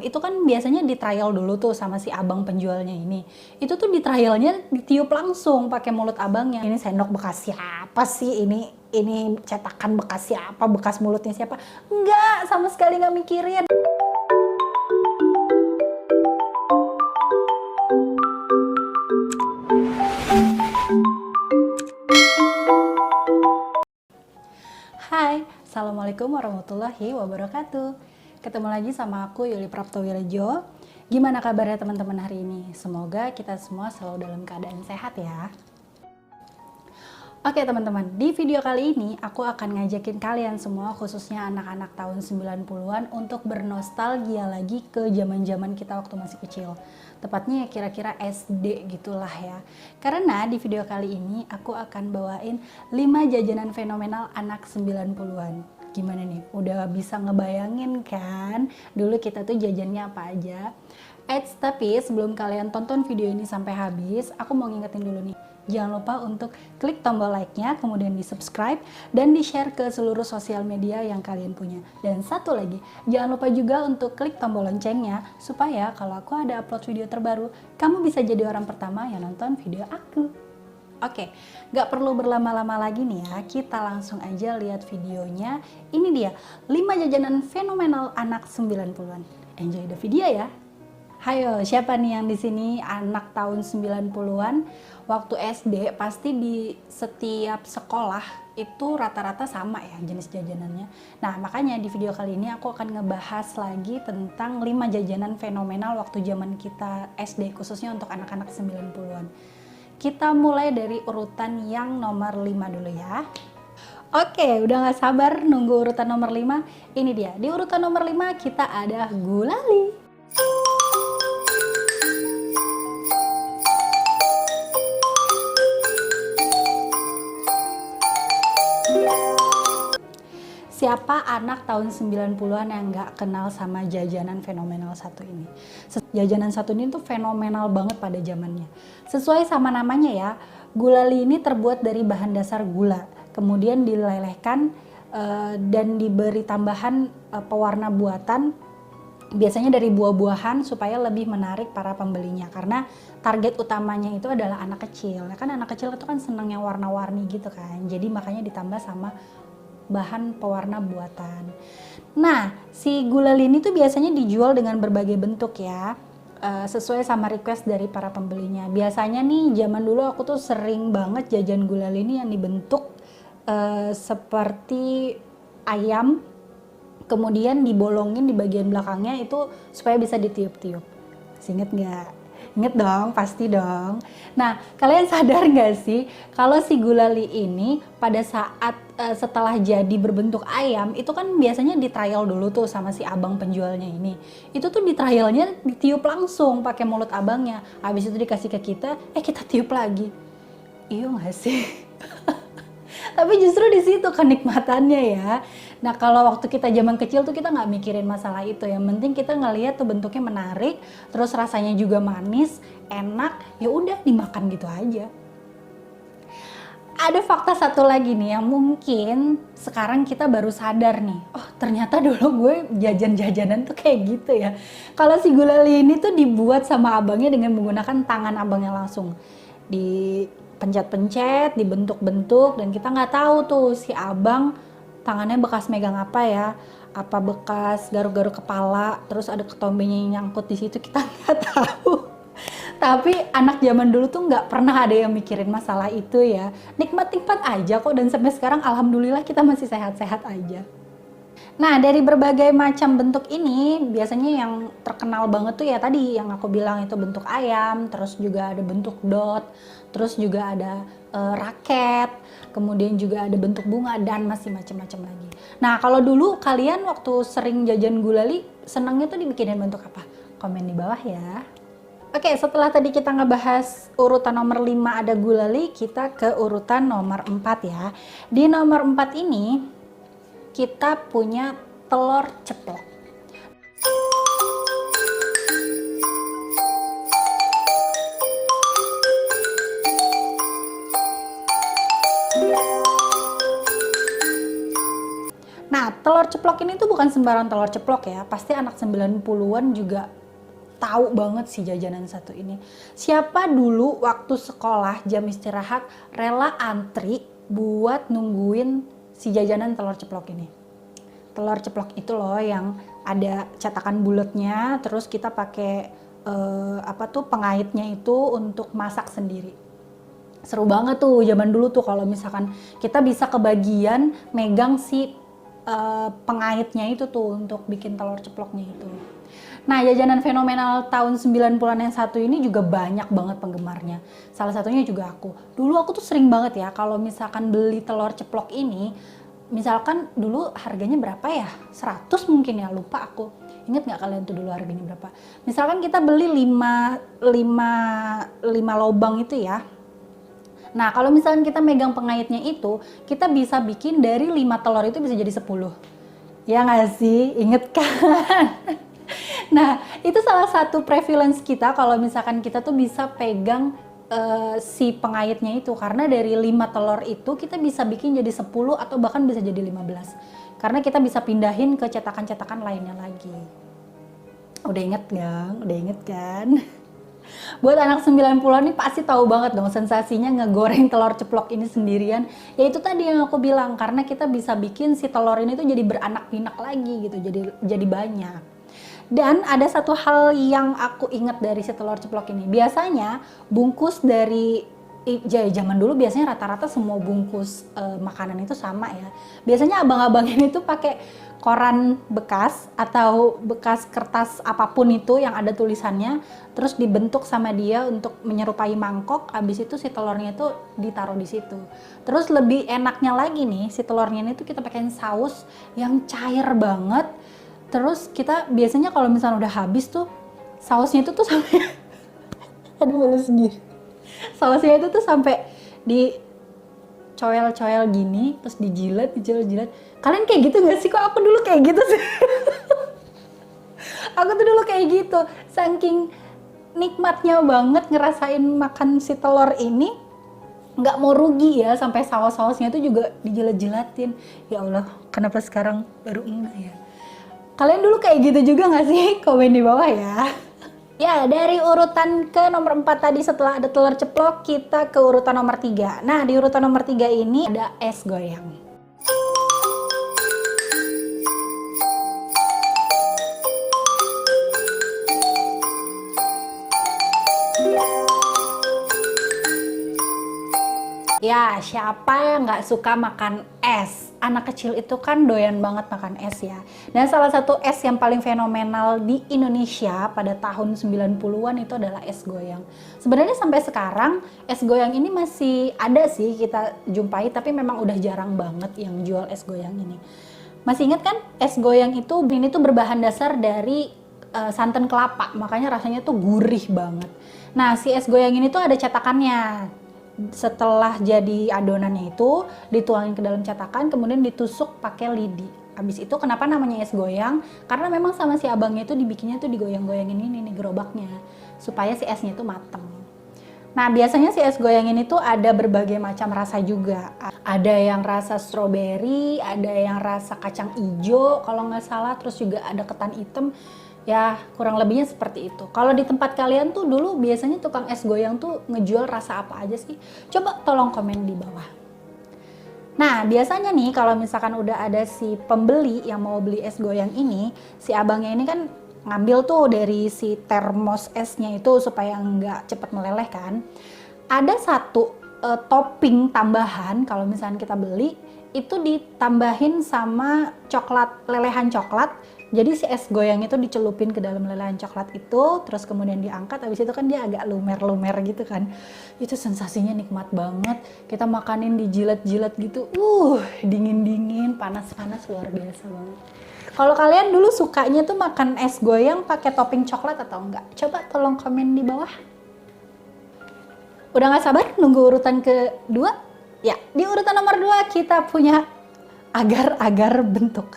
itu kan biasanya di trial dulu tuh sama si abang penjualnya ini. Itu tuh di trialnya ditiup langsung pakai mulut abangnya. Ini sendok bekas siapa sih? Ini cetakan bekas siapa? Bekas mulutnya siapa? Enggak, sama sekali nggak mikirin. Hai, Assalamualaikum warahmatullahi wabarakatuh. Ketemu lagi sama aku Yuli Praptowirejo. Gimana kabarnya teman-teman hari ini? Semoga kita semua selalu dalam keadaan sehat ya. Oke teman-teman, di video kali ini aku akan ngajakin kalian semua, khususnya anak-anak tahun 90-an untuk bernostalgia lagi ke zaman-zaman kita waktu masih kecil. Tepatnya kira-kira SD gitulah ya. Karena di video kali ini aku akan bawain 5 jajanan fenomenal anak 90-an. Gimana nih? Udah bisa ngebayangin kan? Dulu kita tuh jajannya apa aja? Tapi sebelum kalian tonton video ini sampai habis, aku mau ngingetin dulu nih. Jangan lupa untuk klik tombol like-nya, kemudian di subscribe, dan di share ke seluruh sosial media yang kalian punya. Dan satu lagi, jangan lupa juga untuk klik tombol loncengnya, supaya kalau aku ada upload video terbaru, kamu bisa jadi orang pertama yang nonton video aku. Oke, gak perlu berlama-lama lagi nih ya, kita langsung aja lihat videonya. Ini dia, 5 jajanan fenomenal anak 90-an. Enjoy the video ya! Hayo, siapa nih yang di sini anak tahun 90-an? Waktu SD pasti di setiap sekolah itu rata-rata sama ya jenis jajanannya. Nah, makanya di video kali ini aku akan ngebahas lagi tentang 5 jajanan fenomenal waktu zaman kita SD, khususnya untuk anak-anak 90-an. Kita mulai dari urutan yang nomor 5 dulu ya. Oke, udah gak sabar nunggu urutan nomor 5. Ini dia, di urutan nomor 5 kita ada gulali. Siapa anak tahun 90-an yang nggak kenal sama jajanan fenomenal satu ini? Jajanan satu ini tuh fenomenal banget pada zamannya. Sesuai sama namanya ya, gulali ini terbuat dari bahan dasar gula. Kemudian dilelehkan dan diberi tambahan pewarna buatan, biasanya dari buah-buahan supaya lebih menarik para pembelinya. Karena target utamanya itu adalah anak kecil. Kan anak kecil itu kan senang yang warna-warni gitu kan. Jadi makanya ditambah sama bahan pewarna buatan. Nah, si gulali ini tuh biasanya dijual dengan berbagai bentuk ya, sesuai sama request dari para pembelinya. Biasanya nih zaman dulu aku tuh sering banget jajan gulali ini yang dibentuk seperti ayam, kemudian dibolongin di bagian belakangnya itu supaya bisa ditiup-tiup. Ingat nggak? Ingat dong, pasti dong. Nah, kalian sadar nggak sih kalau si gulali ini pada saat setelah jadi berbentuk ayam, itu kan biasanya di trial dulu tuh sama si abang penjualnya ini. Itu tuh di trialnya ditiup langsung pakai mulut abangnya. Habis itu dikasih ke kita, kita tiup lagi. Iya nggak sih? Tapi justru di situ kenikmatannya ya. Nah, kalau waktu kita zaman kecil tuh kita nggak mikirin masalah itu. Yang penting kita ngelihat tuh bentuknya menarik, terus rasanya juga manis, enak, ya udah dimakan gitu aja. Ada fakta satu lagi nih yang mungkin sekarang kita baru sadar nih. Oh, ternyata dulu gue jajan-jajanan tuh kayak gitu ya. Kalau si gulali ini tuh dibuat sama abangnya dengan menggunakan tangan abangnya langsung. Dipencet-pencet, dibentuk-bentuk, dan kita nggak tahu tuh si abang tangannya bekas megang apa ya, apa bekas garuk-garuk kepala, terus ada ketombenya yang nyangkut di situ, kita nggak tahu. Tapi anak zaman dulu tuh nggak pernah ada yang mikirin masalah itu ya, nikmat-nikmat aja kok, dan sampai sekarang alhamdulillah kita masih sehat-sehat aja. Nah, dari berbagai macam bentuk ini, biasanya yang terkenal banget tuh ya tadi yang aku bilang itu bentuk ayam, terus juga ada bentuk dot, terus juga ada raket, kemudian juga ada bentuk bunga, dan masih macam-macam lagi. Nah, kalau dulu kalian waktu sering jajan gulali, senangnya tuh dibikinin bentuk apa? Komen di bawah ya. Oke, setelah tadi kita ngebahas urutan nomor 5 ada gulali, kita ke urutan nomor 4 ya. Di nomor 4 ini kita punya telur ceplok. Nah, telur ceplok ini tuh bukan sembarang telur ceplok ya. Pasti anak 90-an juga tahu banget sih jajanan satu ini. Siapa dulu waktu sekolah jam istirahat rela antri buat nungguin si jajanan telur ceplok ini? Telur ceplok itu loh yang ada cetakan bulatnya, terus kita pakai pengaitnya itu untuk masak sendiri. Seru banget tuh zaman dulu tuh kalau misalkan kita bisa kebagian megang si pengaitnya itu tuh untuk bikin telur ceploknya itu. Nah, jajanan fenomenal tahun 90-an yang satu ini juga banyak banget penggemarnya. Salah satunya juga aku. Dulu aku tuh sering banget ya kalau misalkan beli telur ceplok ini, misalkan dulu harganya berapa ya? 100 mungkin ya, lupa aku. Ingat nggak kalian tuh dulu harganya berapa? Misalkan kita beli 5 lobang itu ya. Nah, kalau misalkan kita megang pengaitnya itu, kita bisa bikin dari 5 telur itu bisa jadi 10. Ya nggak sih? Inget kan? Nah, itu salah satu prevalence kita kalau misalkan kita tuh bisa pegang si pengaitnya itu. Karena dari 5 telur itu kita bisa bikin jadi 10 atau bahkan bisa jadi 15. Karena kita bisa pindahin ke cetakan-cetakan lainnya lagi. Udah inget kan? Udah inget kan? Buat anak 90-an ini pasti tahu banget dong sensasinya ngegoreng telur ceplok ini sendirian. Ya itu tadi yang aku bilang, karena kita bisa bikin si telur ini tuh jadi beranak pinak lagi gitu, jadi banyak. Dan ada satu hal yang aku ingat dari si telur ceplok ini. Biasanya bungkus dari zaman dulu biasanya rata-rata semua bungkus makanan itu sama ya. Biasanya abang-abang ini tuh pakai koran bekas atau bekas kertas apapun itu yang ada tulisannya, terus dibentuk sama dia untuk menyerupai mangkok. Abis itu si telurnya itu ditaruh di situ. Terus lebih enaknya lagi nih, si telurnya ini tuh kita pakein saus yang cair banget. Terus kita biasanya kalau misalnya udah habis tuh sausnya itu tuh sampai aduh malu sendiri. Sausnya itu tuh sampai di coel-coel gini, terus dijilat. Kalian kayak gitu gak sih? Kok aku dulu kayak gitu sih? Aku tuh dulu kayak gitu, saking nikmatnya banget ngerasain makan si telur ini. Nggak mau rugi ya, sampai saus-sausnya tuh juga dijilat-jilatin. Ya Allah, kenapa sekarang baru enggak ya? Kalian dulu kayak gitu juga gak sih? Komen di bawah ya. Ya, dari urutan ke nomor 4 tadi setelah ada telur ceplok, kita ke urutan nomor 3. Nah, di urutan nomor 3 ini ada es goyang. Ya, siapa yang nggak suka makan es? Anak kecil itu kan doyan banget makan es ya. Dan salah satu es yang paling fenomenal di Indonesia pada tahun 90-an itu adalah es goyang. Sebenarnya sampai sekarang es goyang ini masih ada sih kita jumpai, tapi memang udah jarang banget yang jual es goyang ini. Masih ingat kan es goyang itu ini tuh berbahan dasar dari santan kelapa, makanya rasanya tuh gurih banget. Nah, si es goyang ini tuh ada cetakannya. Setelah jadi adonannya itu dituangin ke dalam cetakan, kemudian ditusuk pakai lidi. Habis itu kenapa namanya es goyang? Karena memang sama si abangnya itu dibikinnya tuh digoyang-goyangin ini nih gerobaknya supaya si esnya itu mateng. Nah, biasanya si es goyang ini tuh ada berbagai macam rasa juga. Ada yang rasa stroberi, ada yang rasa kacang ijo kalau nggak salah, terus juga ada ketan hitam. Ya, kurang lebihnya seperti itu. Kalau di tempat kalian tuh dulu biasanya tukang es goyang tuh ngejual rasa apa aja sih? Coba tolong komen di bawah. Nah, biasanya nih kalau misalkan udah ada si pembeli yang mau beli es goyang ini, si abangnya ini kan ngambil tuh dari si termos esnya itu supaya nggak cepet meleleh kan. Ada satu topping tambahan kalau misalkan kita beli, itu ditambahin sama coklat, lelehan coklat. Jadi si es goyang itu dicelupin ke dalam lelehan coklat itu, terus kemudian diangkat, habis itu kan dia agak lumer-lumer gitu kan. Itu sensasinya nikmat banget. Kita makanin dijilat-jilat gitu, dingin-dingin, panas-panas, luar biasa banget. Kalau kalian dulu sukanya tuh makan es goyang pakai topping coklat atau enggak? Coba tolong komen di bawah. Udah gak sabar nunggu urutan kedua? Ya, di urutan nomor 2 kita punya agar-agar bentuk.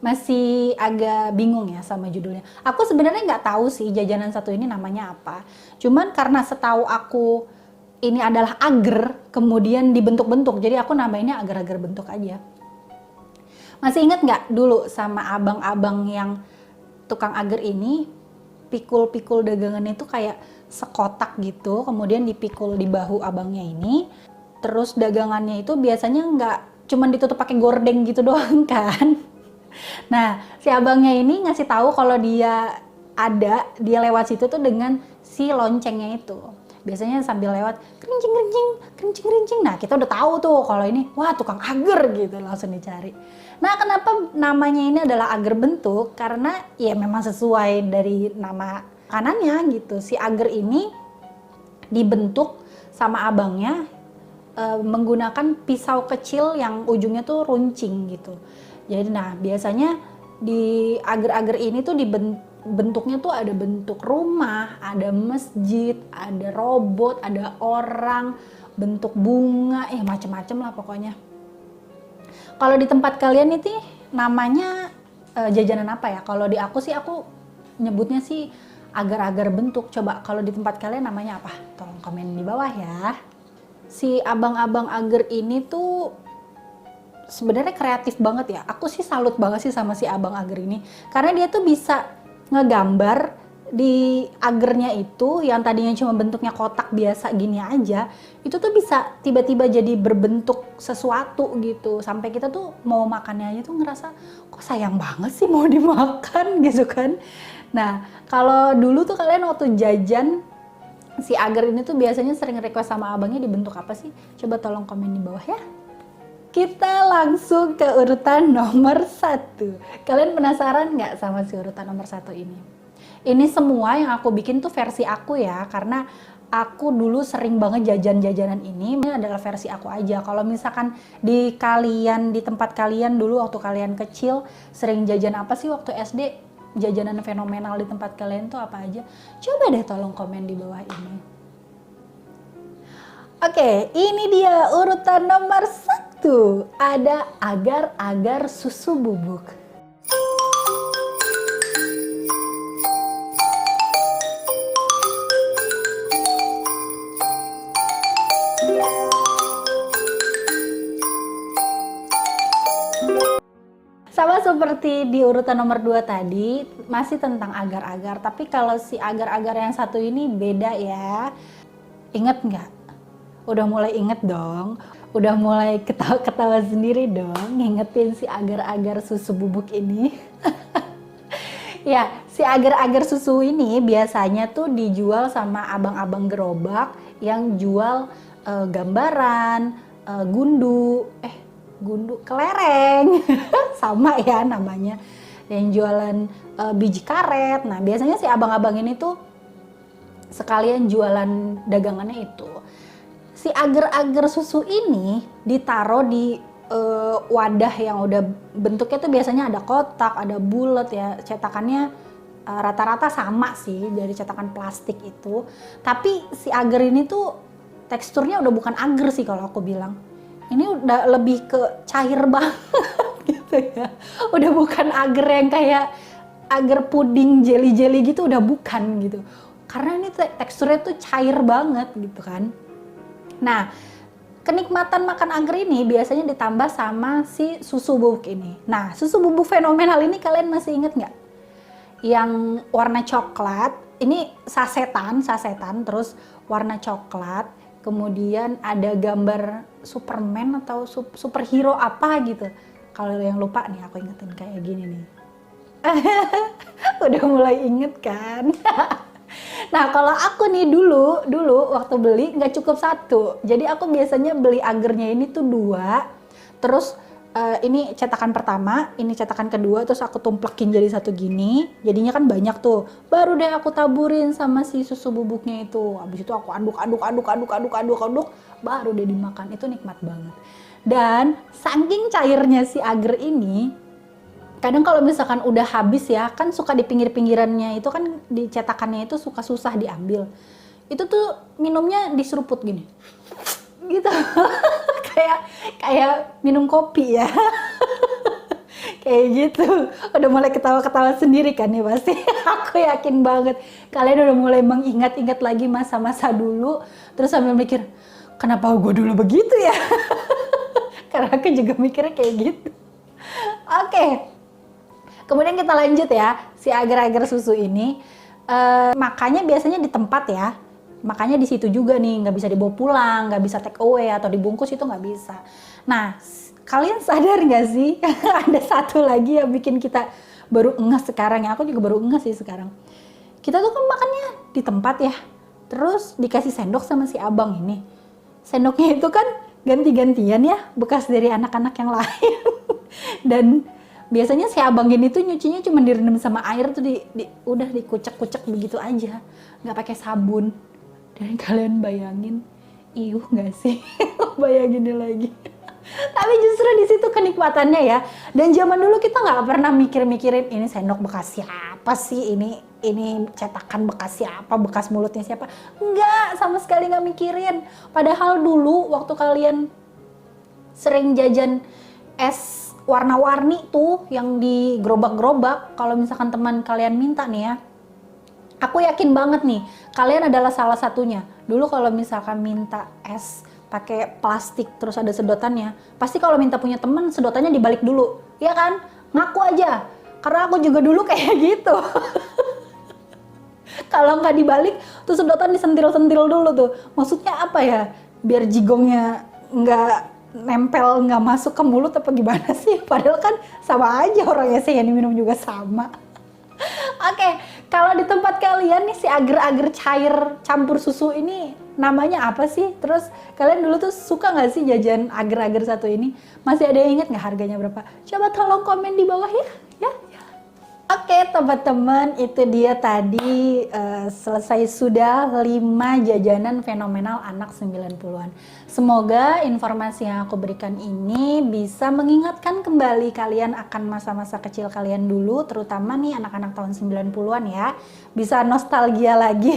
Masih agak bingung ya sama judulnya. Aku sebenarnya nggak tahu sih jajanan satu ini namanya apa. Cuman karena setahu aku ini adalah agar, kemudian dibentuk-bentuk. Jadi aku namainnya agar-agar bentuk aja. Masih ingat nggak dulu sama abang-abang yang tukang agar ini, pikul-pikul dagangannya itu kayak sekotak gitu, kemudian dipikul di bahu abangnya ini. Terus dagangannya itu biasanya nggak cuman ditutup pakai gordeng gitu doang kan. Nah, si abangnya ini ngasih tahu kalau dia lewat situ tuh dengan si loncengnya itu. Biasanya sambil lewat kerincing. Nah, kita udah tahu tuh kalau ini wah tukang agar gitu, langsung dicari. Nah, kenapa namanya ini adalah agar bentuk? Karena ya memang sesuai dari nama kanannya gitu. Si agar ini dibentuk sama abangnya menggunakan pisau kecil yang ujungnya tuh runcing gitu. Jadi nah biasanya di agar-agar ini tuh bentuknya tuh ada bentuk rumah, ada masjid, ada robot, ada orang, bentuk bunga, macem-macem lah pokoknya. Kalau di tempat kalian itu namanya jajanan apa ya? Kalau di aku sih aku nyebutnya sih agar-agar bentuk. Coba kalau di tempat kalian namanya apa? Tolong komen di bawah ya. Si abang-abang agar ini tuh sebenarnya kreatif banget ya. Aku sih salut banget sih sama si abang agar ini. Karena dia tuh bisa ngegambar di agarnya itu yang tadinya cuma bentuknya kotak biasa gini aja. Itu tuh bisa tiba-tiba jadi berbentuk sesuatu gitu. Sampai kita tuh mau makannya aja tuh ngerasa kok sayang banget sih mau dimakan gitu kan. Nah kalau dulu tuh kalian waktu jajan si agar ini tuh biasanya sering request sama abangnya dibentuk apa sih? Coba tolong komen di bawah ya. Kita langsung ke urutan nomor 1. Kalian penasaran nggak sama si urutan nomor 1 ini? Ini semua yang aku bikin tuh versi aku ya, karena aku dulu sering banget jajan-jajanan ini. Ini adalah versi aku aja. Kalau misalkan di tempat kalian dulu waktu kalian kecil sering jajan apa sih waktu SD? Jajanan fenomenal di tempat kalian tuh apa aja? Coba deh tolong komen di bawah ini. Oke, ini dia urutan nomor 1. Ada agar-agar susu bubuk. Sama seperti di urutan nomor 2 tadi, masih tentang agar-agar. Tapi kalau si agar-agar yang satu ini beda ya. Ingat nggak? Udah mulai inget dong. Udah mulai ketawa-ketawa sendiri dong. Ngingetin si agar-agar susu bubuk ini. Ya, si agar-agar susu ini biasanya tuh dijual sama abang-abang gerobak yang jual gambaran, gundu kelereng sama ya namanya, yang jualan biji karet. Nah biasanya si abang-abang ini tuh sekalian jualan dagangannya itu. Si agar-agar susu ini ditaruh di wadah yang udah bentuknya tuh biasanya ada kotak, ada bulat ya, cetakannya rata-rata sama sih dari cetakan plastik itu. Tapi si agar ini tuh teksturnya udah bukan agar sih kalau aku bilang. Ini udah lebih ke cair banget gitu ya. Udah bukan agar yang kayak agar puding jelly-jelly gitu, udah bukan gitu. Karena ini teksturnya tuh cair banget gitu kan. Nah, kenikmatan makan agar ini biasanya ditambah sama si susu bubuk ini. Nah, susu bubuk fenomenal ini kalian masih inget nggak? Yang warna coklat, ini sasetan terus warna coklat. Kemudian ada gambar Superman atau superhero apa gitu. Kalau yang lupa nih aku ingetin kayak gini nih. Udah mulai inget kan? Nah kalau aku nih dulu waktu beli nggak cukup 1. Jadi aku biasanya beli agarnya ini tuh 2. Terus ini cetakan pertama, ini cetakan kedua, terus aku tumplekin jadi satu gini. Jadinya kan banyak tuh. Baru deh aku taburin sama si susu bubuknya itu. Habis itu aku aduk, baru deh dimakan. Itu nikmat banget. Dan saking cairnya si agar ini, kadang kalau misalkan udah habis ya, kan suka di pinggir-pinggirannya itu kan di cetakannya itu suka susah diambil. Itu tuh minumnya diseruput gini. Gitu. kayak minum kopi ya. Kayak gitu. Udah mulai ketawa-ketawa sendiri kan nih pasti. Aku yakin banget kalian udah mulai mengingat-ingat lagi masa-masa dulu. Terus sambil mikir, kenapa gue dulu begitu ya? Karena aku juga mikirnya kayak gitu. Oke. Kemudian kita lanjut ya, si agar-agar susu ini. Makanya biasanya di tempat ya. Makanya di situ juga nih, nggak bisa dibawa pulang, nggak bisa take away atau dibungkus, itu nggak bisa. Nah, kalian sadar nggak sih ada satu lagi yang bikin kita baru ngeh sekarang ya. Aku juga baru ngeh sih sekarang. Kita tuh kan makannya di tempat ya, terus dikasih sendok sama si abang ini. Sendoknya itu kan ganti-gantian ya, bekas dari anak-anak yang lain. Dan biasanya si abang ini tuh nyucinya cuma direndam sama air tuh udah dikucek-kucek begitu aja, nggak pakai sabun. Dan kalian bayangin, iuh nggak sih? Bayanginnya lagi. Tapi justru di situ kenikmatannya ya. Dan zaman dulu kita nggak pernah mikir-mikirin ini sendok bekas siapa sih, ini cetakan bekas siapa, bekas mulutnya siapa. Nggak, sama sekali nggak mikirin. Padahal dulu waktu kalian sering jajan es warna-warni tuh yang di gerobak-gerobak, kalau misalkan teman kalian minta nih ya, aku yakin banget nih, kalian adalah salah satunya. Dulu kalau misalkan minta es pakai plastik terus ada sedotannya, pasti kalau minta punya temen sedotannya dibalik dulu, ya kan? Ngaku aja, karena aku juga dulu kayak gitu. Kalau nggak dibalik, tuh sedotan disentil-sentil dulu tuh. Maksudnya apa ya? Biar jigongnya nggak nempel, nggak masuk ke mulut apa gimana sih? Padahal kan sama aja orangnya sih yang diminum juga sama. Oke, kalau di tempat kalian nih si agar-agar cair campur susu ini namanya apa sih? Terus kalian dulu tuh suka nggak sih jajan agar-agar satu ini? Masih ada yang ingat nggak harganya berapa? Coba tolong komen di bawah ya. Oke teman-teman, itu dia tadi selesai sudah 5 jajanan fenomenal anak 90-an. Semoga informasi yang aku berikan ini bisa mengingatkan kembali kalian akan masa-masa kecil kalian dulu, terutama nih anak-anak tahun 90-an ya. Bisa nostalgia lagi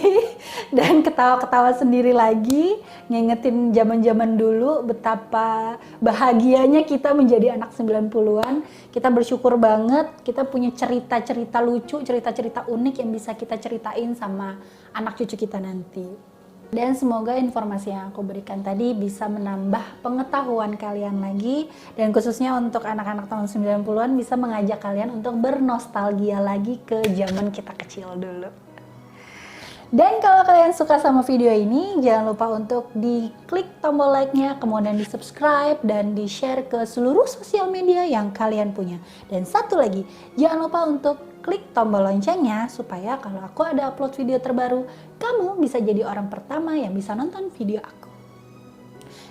dan ketawa-ketawa sendiri lagi, ngingetin zaman-zaman dulu betapa bahagianya kita menjadi anak 90-an. Kita bersyukur banget kita punya cerita-cerita lucu, cerita-cerita unik yang bisa kita ceritain sama anak cucu kita nanti. Dan semoga informasi yang aku berikan tadi bisa menambah pengetahuan kalian lagi, dan khususnya untuk anak-anak tahun 90-an bisa mengajak kalian untuk bernostalgia lagi ke zaman kita kecil dulu. Dan kalau kalian suka sama video ini, jangan lupa untuk diklik tombol like-nya, kemudian di subscribe dan di share ke seluruh sosial media yang kalian punya. Dan satu lagi, jangan lupa untuk klik tombol loncengnya supaya kalau aku ada upload video terbaru, kamu bisa jadi orang pertama yang bisa nonton video aku.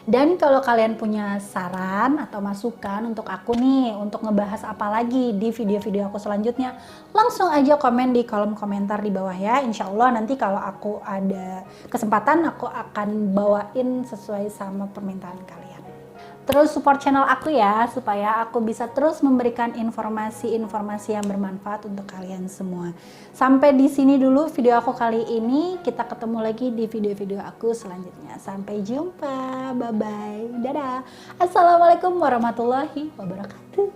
Dan kalau kalian punya saran atau masukan untuk aku nih, untuk ngebahas apa lagi di video-video aku selanjutnya, langsung aja komen di kolom komentar di bawah ya. Insya Allah nanti kalau aku ada kesempatan, aku akan bawain sesuai sama permintaan kalian. Terus support channel aku ya, supaya aku bisa terus memberikan informasi-informasi yang bermanfaat untuk kalian semua. Sampai di sini dulu video aku kali ini, kita ketemu lagi di video-video aku selanjutnya. Sampai jumpa, bye-bye, dadah. Assalamualaikum warahmatullahi wabarakatuh.